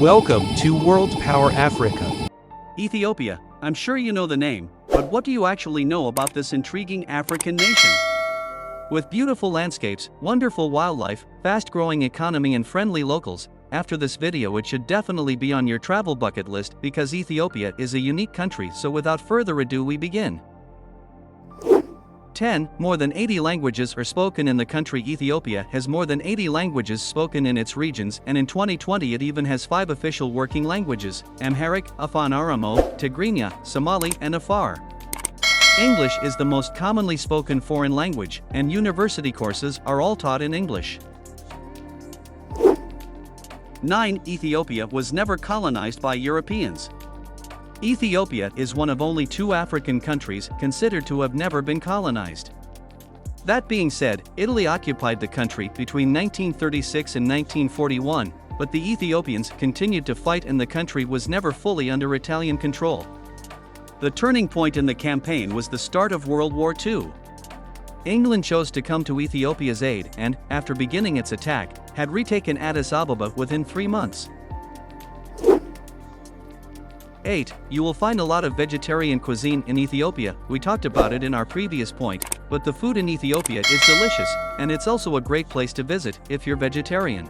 Welcome to World Power Africa. Ethiopia, I'm sure you know the name, but what do you actually know about this intriguing African nation? With beautiful landscapes, wonderful wildlife, fast-growing economy and friendly locals, after this video it should definitely be on your travel bucket list because Ethiopia is a unique country, so without further ado we begin. 10. More than 80 languages are spoken in the country. Ethiopia has more than 80 languages spoken in its regions, and in 2020 it even has 5 official working languages: Amharic, Afan Oromo, Tigrinya, Somali and Afar. English is the most commonly spoken foreign language, and university courses are all taught in English. 9. Ethiopia was never colonized by Europeans. Ethiopia is one of only 2 African countries considered to have never been colonized. That being said, Italy occupied the country between 1936 and 1941, but the Ethiopians continued to fight and the country was never fully under Italian control. The turning point in the campaign was the start of World War II. England chose to come to Ethiopia's aid and, after beginning its attack, had retaken Addis Ababa within 3 months. 8. You will find a lot of vegetarian cuisine in Ethiopia. We talked about it in our previous point, but the food in Ethiopia is delicious, and it's also a great place to visit if you're vegetarian.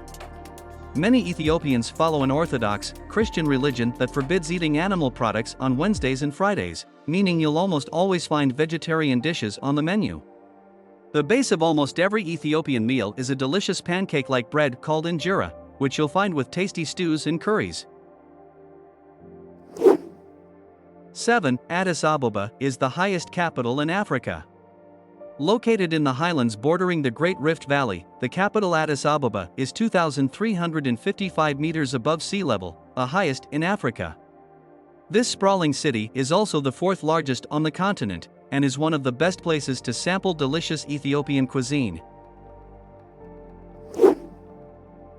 Many Ethiopians follow an Orthodox, Christian religion that forbids eating animal products on Wednesdays and Fridays, meaning you'll almost always find vegetarian dishes on the menu. The base of almost every Ethiopian meal is a delicious pancake-like bread called injera, which you'll find with tasty stews and curries. 7. Addis Ababa is the highest capital in Africa. Located in the highlands bordering the Great Rift Valley, the capital Addis Ababa is 2,355 meters above sea level, the highest in Africa. This sprawling city is also the 4th largest on the continent, and is one of the best places to sample delicious Ethiopian cuisine.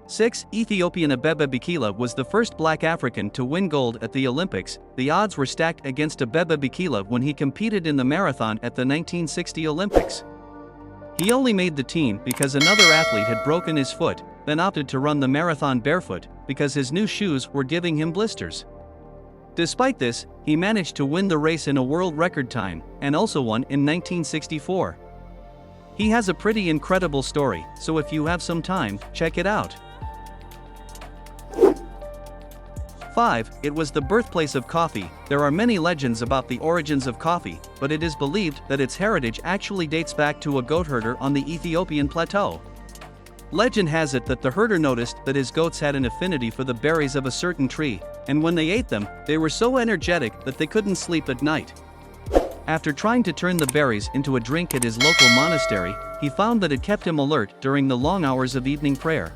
6. Ethiopian Abebe Bikila was the first black African to win gold at the Olympics. The odds were stacked against Abebe Bikila when he competed in the marathon at the 1960 Olympics. He only made the team because another athlete had broken his foot, then opted to run the marathon barefoot because his new shoes were giving him blisters. Despite this, he managed to win the race in a world record time, and also won in 1964. He has a pretty incredible story, so if you have some time, check it out. 5. It was the birthplace of coffee. There are many legends about the origins of coffee, but it is believed that its heritage actually dates back to a goat herder on the Ethiopian plateau. Legend has it that the herder noticed that his goats had an affinity for the berries of a certain tree, and when they ate them, they were so energetic that they couldn't sleep at night. After trying to turn the berries into a drink at his local monastery, he found that it kept him alert during the long hours of evening prayer.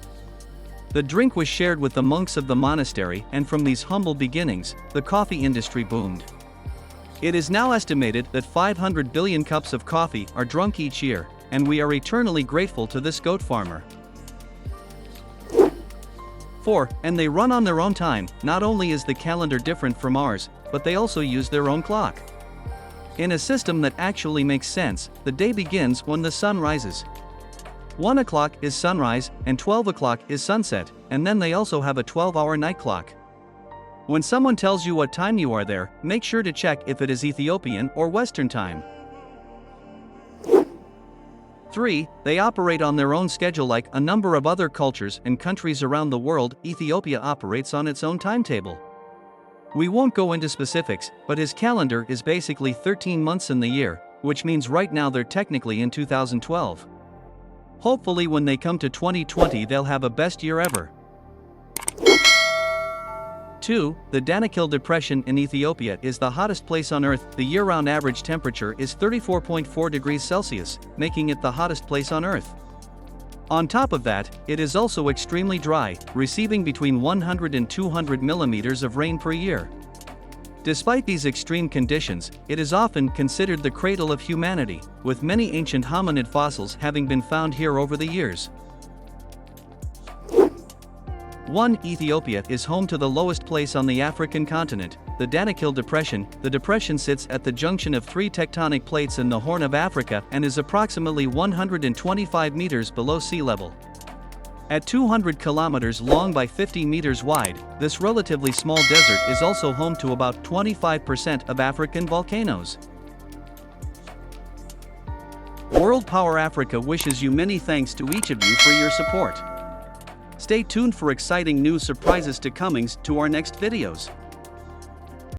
The drink was shared with the monks of the monastery, and from these humble beginnings, the coffee industry boomed. It is now estimated that 500 billion cups of coffee are drunk each year, and we are eternally grateful to this goat farmer. 4. And they run on their own time. Not only is the calendar different from ours, but they also use their own clock. In a system that actually makes sense, the day begins when the sun rises. 1 o'clock is sunrise, and 12 o'clock is sunset, and then they also have a 12-hour night clock. When someone tells you what time you are there, make sure to check if it is Ethiopian or Western time. 3. They operate on their own schedule like a number of other cultures and countries around the world. Ethiopia operates on its own timetable. We won't go into specifics, but his calendar is basically 13 months in the year, which means right now they're technically in 2012. Hopefully when they come to 2020 they'll have a best year ever. 2. The Danakil Depression in Ethiopia is the hottest place on Earth. The year-round average temperature is 34.4 degrees Celsius, making it the hottest place on Earth. On top of that, it is also extremely dry, receiving between 100 and 200 millimeters of rain per year. Despite these extreme conditions, it is often considered the cradle of humanity, with many ancient hominid fossils having been found here over the years. 1. Ethiopia is home to the lowest place on the African continent, the Danakil Depression. The depression sits at the junction of 3 tectonic plates in the Horn of Africa and is approximately 125 meters below sea level. At 200 kilometers long by 50 meters wide, this relatively small desert is also home to about 25% of African volcanoes. World Power Africa wishes you many thanks to each of you for your support. Stay tuned for exciting new surprises to comings to our next videos.